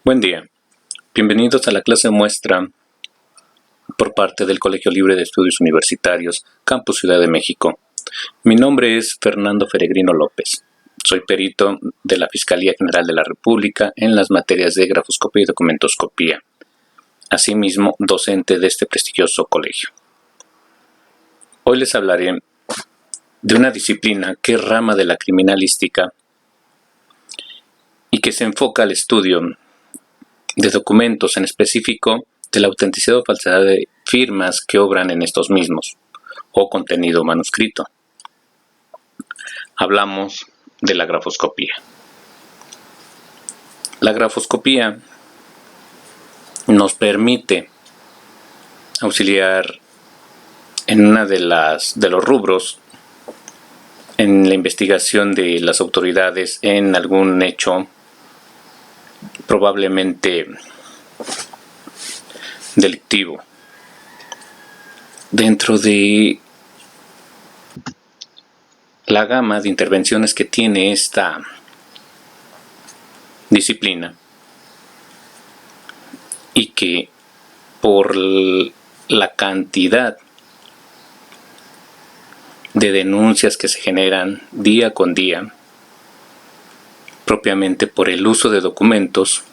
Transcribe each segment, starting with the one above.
Buen día, bienvenidos a la clase muestra por parte del Colegio Libre de Estudios Universitarios, Campus Ciudad de México. Mi nombre es Fernando Feregrino López. Soy perito de la Fiscalía General de la República en las materias de grafoscopía y documentoscopía. Asimismo, docente de este prestigioso colegio. Hoy les hablaré de una disciplina que es rama de la criminalística y que se enfoca al estudio de documentos, en específico de la autenticidad o falsedad de firmas que obran en estos mismos, o contenido manuscrito. Hablamos de la grafoscopía. La grafoscopía nos permite auxiliar en una de los rubros en la investigación de las autoridades en algún hecho probablemente delictivo. Dentro de la gama de intervenciones que tiene esta disciplina y que por la cantidad de denuncias que se generan día con día, propiamente por el uso de documentos,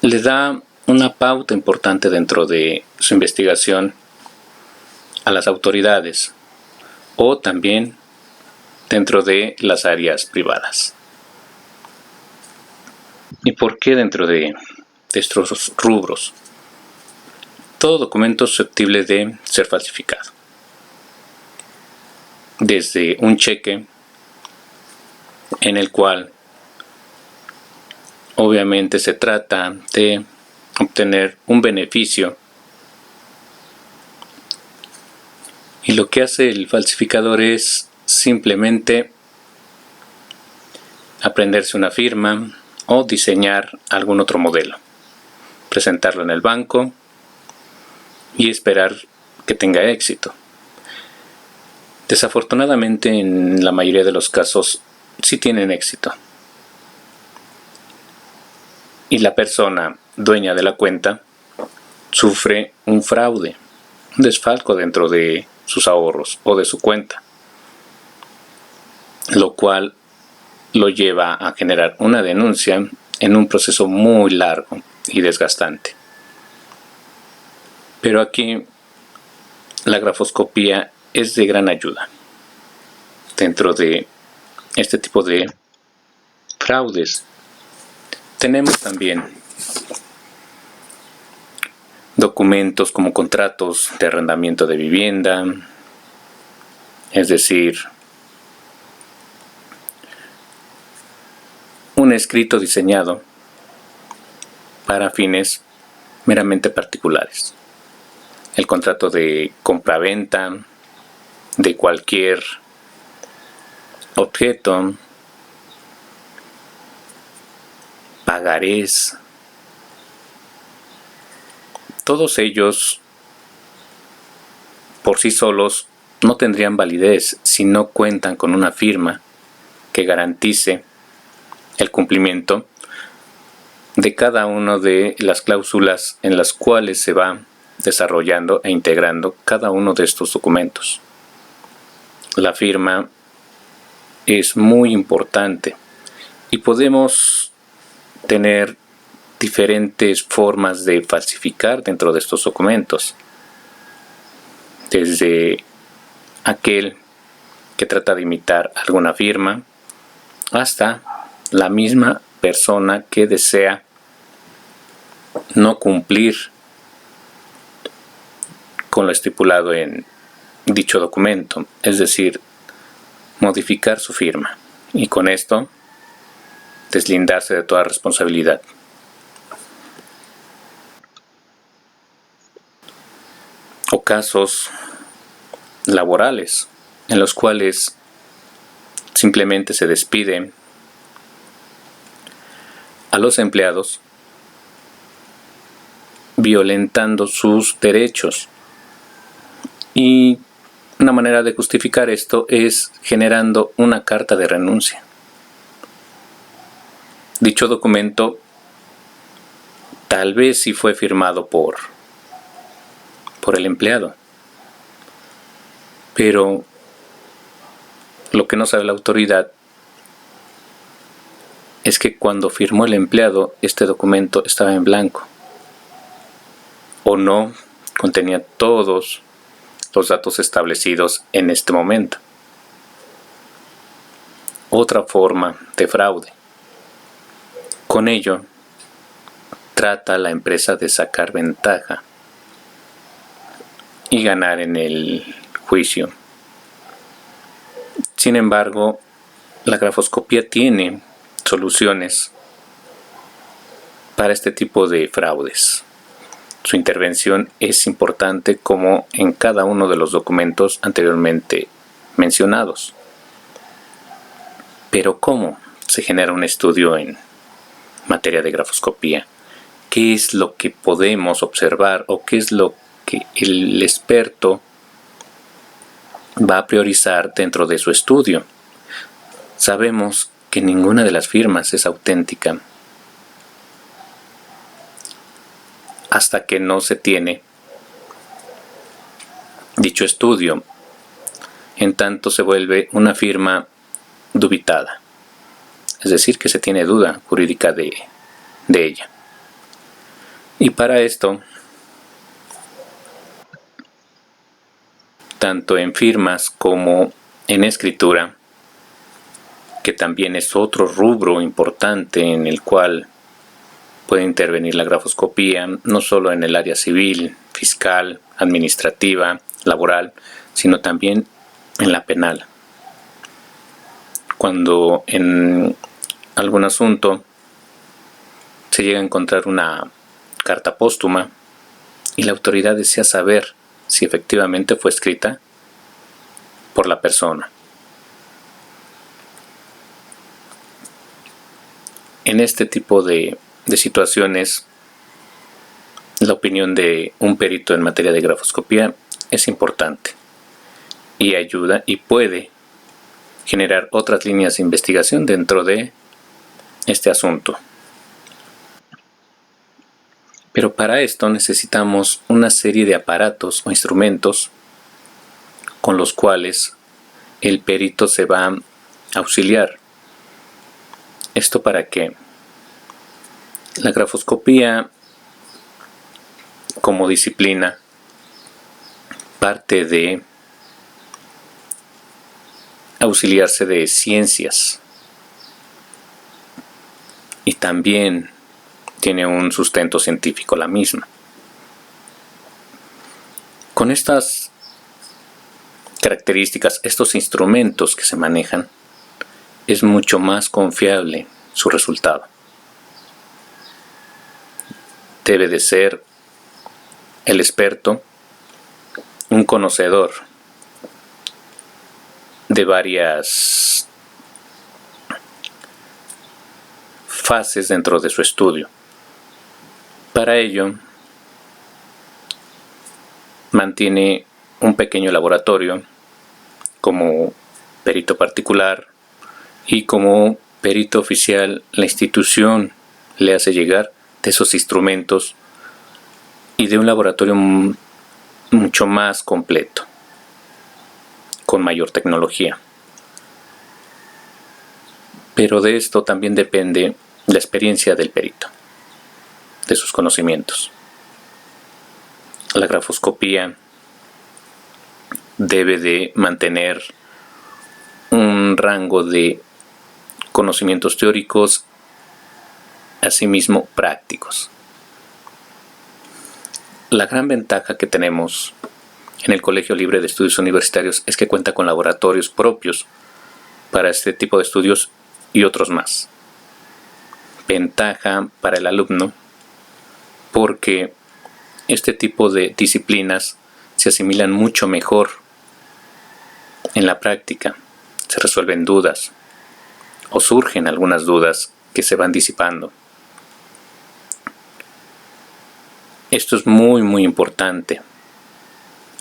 le da una pauta importante dentro de su investigación a las autoridades o también dentro de las áreas privadas. ¿Y por qué dentro de estos rubros? Todo documento es susceptible de ser falsificado. Desde un cheque en el cual obviamente se trata de obtener un beneficio, y lo que hace el falsificador es simplemente aprenderse una firma o diseñar algún otro modelo, presentarlo en el banco y esperar que tenga éxito. Desafortunadamente, en la mayoría de los casos sí tienen éxito, y la persona dueña de la cuenta sufre un fraude, un desfalco dentro de sus ahorros o de su cuenta, lo cual lo lleva a generar una denuncia en un proceso muy largo y desgastante. Pero aquí la grafoscopía es de gran ayuda dentro de este tipo de fraudes. Tenemos también documentos como contratos de arrendamiento de vivienda, es decir, un escrito diseñado para fines meramente particulares. El contrato de compraventa de cualquier objeto, pagarés, todos ellos por sí solos no tendrían validez si no cuentan con una firma que garantice el cumplimiento de cada una de las cláusulas en las cuales se va desarrollando e integrando cada uno de estos documentos. La firma es muy importante y podemos tener diferentes formas de falsificar dentro de estos documentos, desde aquel que trata de imitar alguna firma hasta la misma persona que desea no cumplir con lo estipulado en dicho documento, es decir, modificar su firma y con esto deslindarse de toda responsabilidad. O casos laborales en los cuales simplemente se despide a los empleados violentando sus derechos, y una manera de justificar esto es generando una carta de renuncia. Dicho documento tal vez sí fue firmado por el empleado, pero lo que no sabe la autoridad es que cuando firmó el empleado, este documento estaba en blanco o no contenía todos los datos establecidos en este momento. Otra forma de fraude. Con ello, trata la empresa de sacar ventaja y ganar en el juicio. Sin embargo, la grafoscopía tiene soluciones para este tipo de fraudes. Su intervención es importante como en cada uno de los documentos anteriormente mencionados. Pero ¿cómo se genera un estudio en materia de grafoscopía? ¿Qué es lo que podemos observar o qué es lo que el experto va a priorizar dentro de su estudio? Sabemos que ninguna de las firmas es auténtica hasta que no se tiene dicho estudio. En tanto se vuelve una firma dubitada, es decir, que se tiene duda jurídica de ella. Y para esto, tanto en firmas como en escritura, que también es otro rubro importante en el cual puede intervenir la grafoscopía, no solo en el área civil, fiscal, administrativa, laboral, sino también en la penal. Cuando en algún asunto se llega a encontrar una carta póstuma y la autoridad desea saber si efectivamente fue escrita por la persona. En este tipo de situaciones, la opinión de un perito en materia de grafoscopía es importante y ayuda y puede generar otras líneas de investigación dentro de este asunto. Pero para esto necesitamos una serie de aparatos o instrumentos con los cuales el perito se va a auxiliar. ¿Esto para qué? La grafoscopía como disciplina parte de auxiliarse de ciencias y también tiene un sustento científico la misma. Con estas características, estos instrumentos que se manejan, es mucho más confiable su resultado. Debe de ser el experto un conocedor de varias fases dentro de su estudio. Para ello, mantiene un pequeño laboratorio como perito particular y como perito oficial la institución le hace llegar de esos instrumentos y de un laboratorio mucho más completo, con mayor tecnología. Pero de esto también depende la experiencia del perito, de sus conocimientos. La grafoscopía debe de mantener un rango de conocimientos teóricos, asimismo prácticos. La gran ventaja que tenemos en el Colegio Libre de Estudios Universitarios es que cuenta con laboratorios propios para este tipo de estudios y otros más. Ventaja para el alumno porque este tipo de disciplinas se asimilan mucho mejor en la práctica. Se resuelven dudas o surgen algunas dudas que se van disipando. Esto es muy muy importante,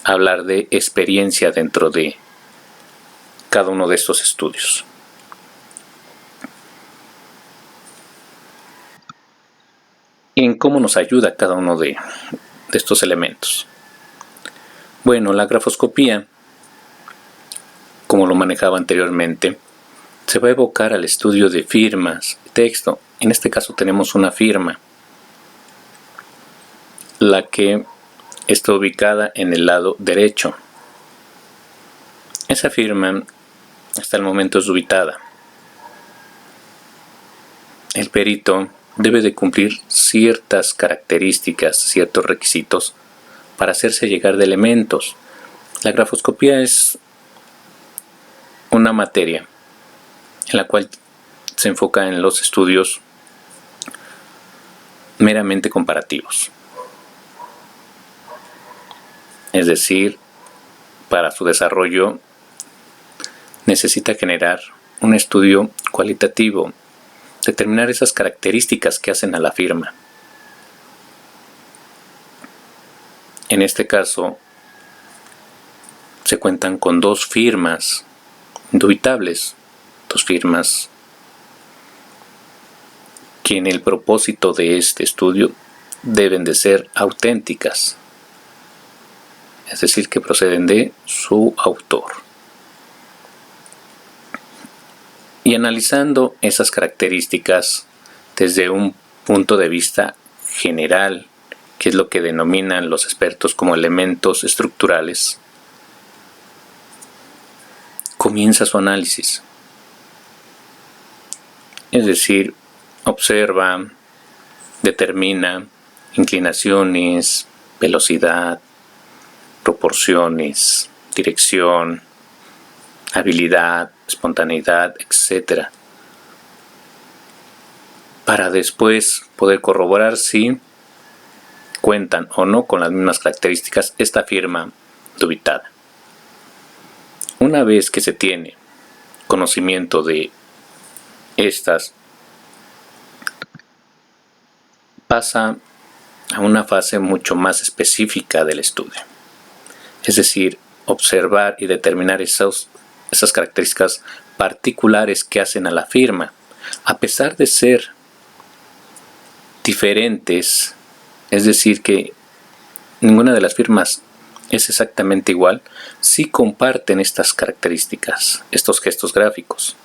hablar de experiencia dentro de cada uno de estos estudios. y en cómo nos ayuda cada uno de estos elementos. Bueno, la grafoscopía, como lo manejaba anteriormente, se va a evocar al estudio de firmas, texto. En este caso tenemos una firma, la que está ubicada en el lado derecho. Esa firma hasta el momento es dubitada. El perito debe de cumplir ciertas características, ciertos requisitos para hacerse llegar de elementos. La grafoscopía es una materia en la cual se enfoca en los estudios meramente comparativos. Es decir, para su desarrollo necesita generar un estudio cualitativo, determinar esas características que hacen a la firma. En este caso, se cuentan con dos firmas indubitables, dos firmas que en el propósito de este estudio deben de ser auténticas, es decir, que proceden de su autor. Y analizando esas características desde un punto de vista general, que es lo que denominan los expertos como elementos estructurales, comienza su análisis. Es decir, observa, determina inclinaciones, velocidad, proporciones, dirección, habilidad, espontaneidad, etc. Para después poder corroborar si cuentan o no con las mismas características esta firma dubitada. Una vez que se tiene conocimiento de estas, pasa a una fase mucho más específica del estudio. Es decir, observar y determinar esas características particulares que hacen a la firma. A pesar de ser diferentes, es decir, que ninguna de las firmas es exactamente igual, sí comparten estas características, estos gestos gráficos,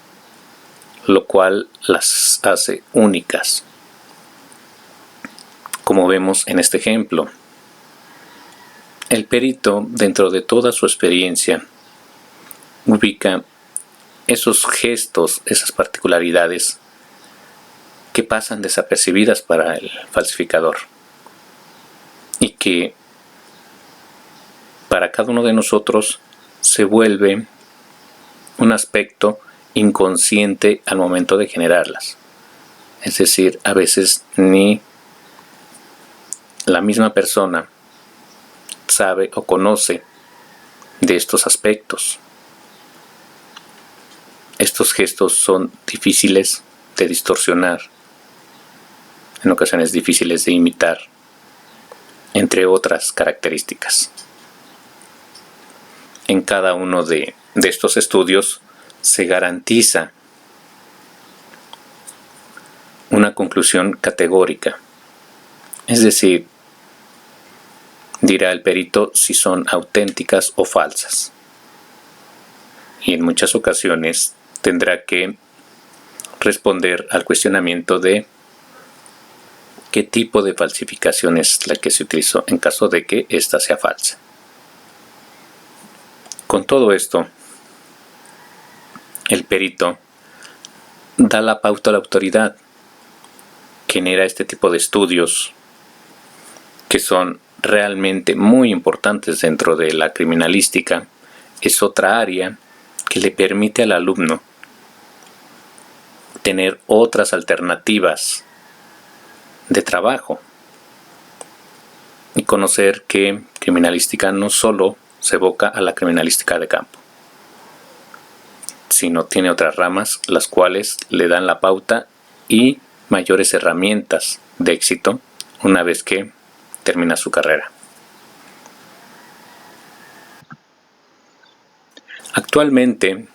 lo cual las hace únicas. Como vemos en este ejemplo, el perito, dentro de toda su experiencia, ubica esos gestos, esas particularidades que pasan desapercibidas para el falsificador y que para cada uno de nosotros se vuelve un aspecto inconsciente al momento de generarlas. Es decir, a veces ni la misma persona sabe o conoce de estos aspectos. Estos gestos son difíciles de distorsionar, en ocasiones difíciles de imitar, entre otras características. En cada uno de estos estudios se garantiza una conclusión categórica, es decir, dirá el perito si son auténticas o falsas. Y en muchas ocasiones tendrá que responder al cuestionamiento de qué tipo de falsificación es la que se utilizó en caso de que ésta sea falsa. Con todo esto, el perito da la pauta a la autoridad, genera este tipo de estudios que son realmente muy importantes dentro de la criminalística. Es otra área que le permite al alumno tener otras alternativas de trabajo y conocer que criminalística no solo se evoca a la criminalística de campo, sino tiene otras ramas las cuales le dan la pauta y mayores herramientas de éxito una vez que termina su carrera. Actualmente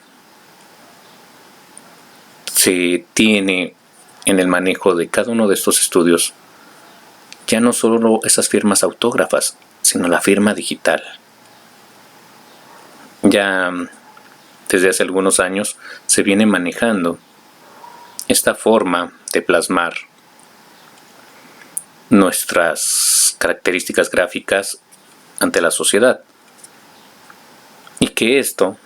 se tiene en el manejo de cada uno de estos estudios ya no solo esas firmas autógrafas, sino la firma digital. Ya desde hace algunos años se viene manejando esta forma de plasmar nuestras características gráficas ante la sociedad, y que esto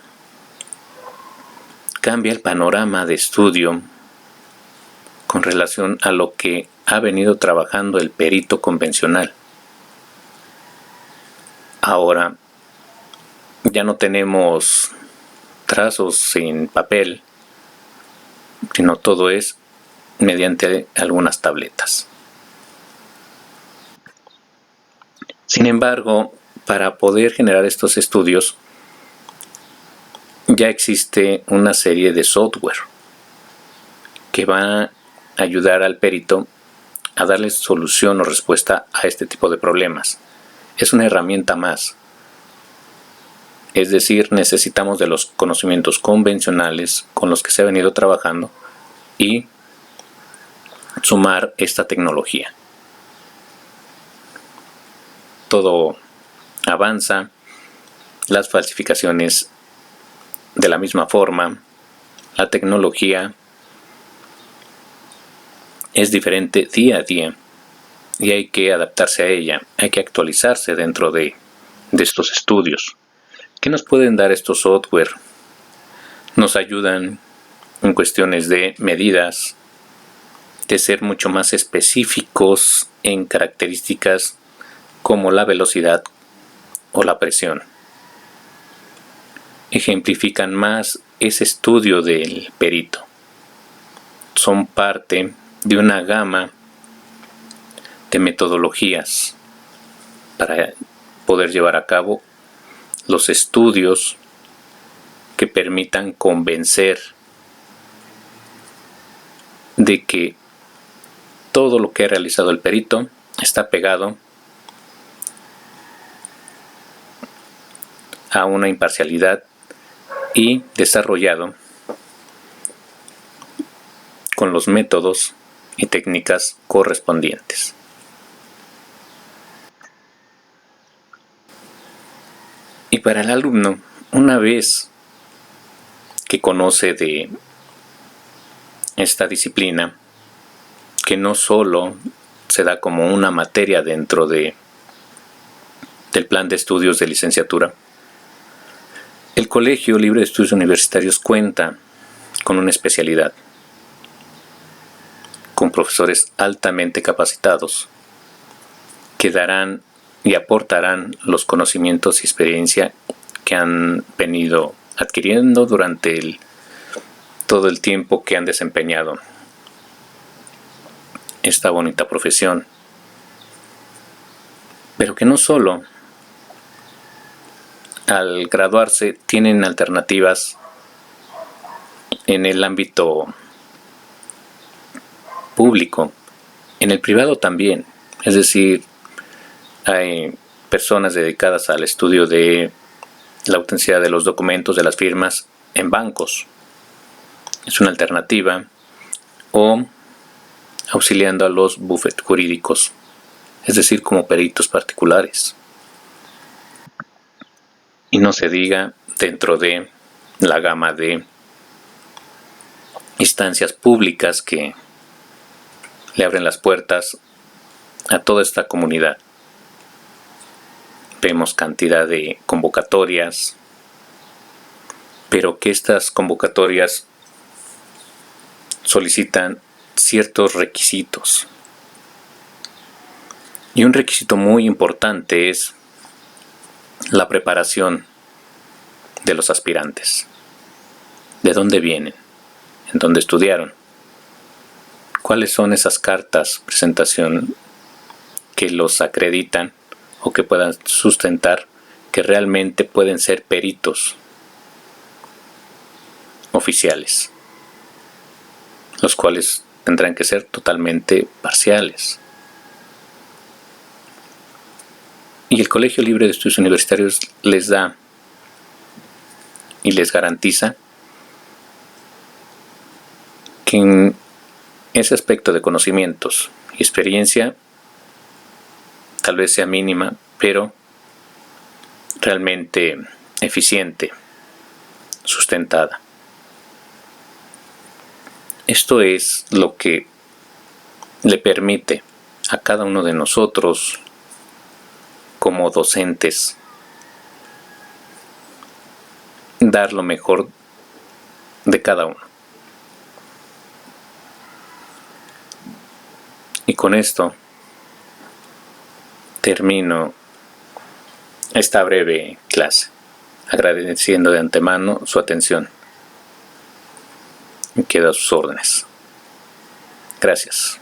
cambia el panorama de estudio con relación a lo que ha venido trabajando el perito convencional. Ahora ya no tenemos trazos en papel, sino todo es mediante algunas tabletas. Sin embargo, para poder generar estos estudios, ya existe una serie de software que va a ayudar al perito a darle solución o respuesta a este tipo de problemas. Es una herramienta más. Es decir, necesitamos de los conocimientos convencionales con los que se ha venido trabajando y sumar esta tecnología. Todo avanza, las falsificaciones de la misma forma, la tecnología es diferente día a día y hay que adaptarse a ella, hay que actualizarse dentro de estos estudios. ¿Qué nos pueden dar estos software? Nos ayudan en cuestiones de medidas, de ser mucho más específicos en características como la velocidad o la presión. Ejemplifican más ese estudio del perito. Son parte de una gama de metodologías para poder llevar a cabo los estudios que permitan convencer de que todo lo que ha realizado el perito está pegado a una imparcialidad y desarrollado con los métodos y técnicas correspondientes. Y para el alumno, una vez que conoce de esta disciplina, que no solo se da como una materia dentro del plan de estudios de licenciatura, el Colegio Libre de Estudios Universitarios cuenta con una especialidad, con profesores altamente capacitados que darán y aportarán los conocimientos y experiencia que han venido adquiriendo durante todo el tiempo que han desempeñado esta bonita profesión, pero que no solo al graduarse tienen alternativas en el ámbito público, en el privado también. Es decir, hay personas dedicadas al estudio de la autenticidad de los documentos, de las firmas en bancos. Es una alternativa. O auxiliando a los bufetes jurídicos, es decir, como peritos particulares. Y no se diga dentro de la gama de instancias públicas que le abren las puertas a toda esta comunidad. Vemos cantidad de convocatorias, pero que estas convocatorias solicitan ciertos requisitos. Y un requisito muy importante es la preparación de los aspirantes. ¿De dónde vienen? ¿En dónde estudiaron? ¿Cuáles son esas cartas presentación que los acreditan o que puedan sustentar que realmente pueden ser peritos oficiales, los cuales tendrán que ser totalmente parciales? Y el Colegio Libre de Estudios Universitarios les da y les garantiza que en ese aspecto de conocimientos y experiencia tal vez sea mínima, pero realmente eficiente, sustentada. Esto es lo que le permite a cada uno de nosotros, como docentes, dar lo mejor de cada uno. Y con esto termino esta breve clase, agradeciendo de antemano su atención. Y quedo a sus órdenes. Gracias.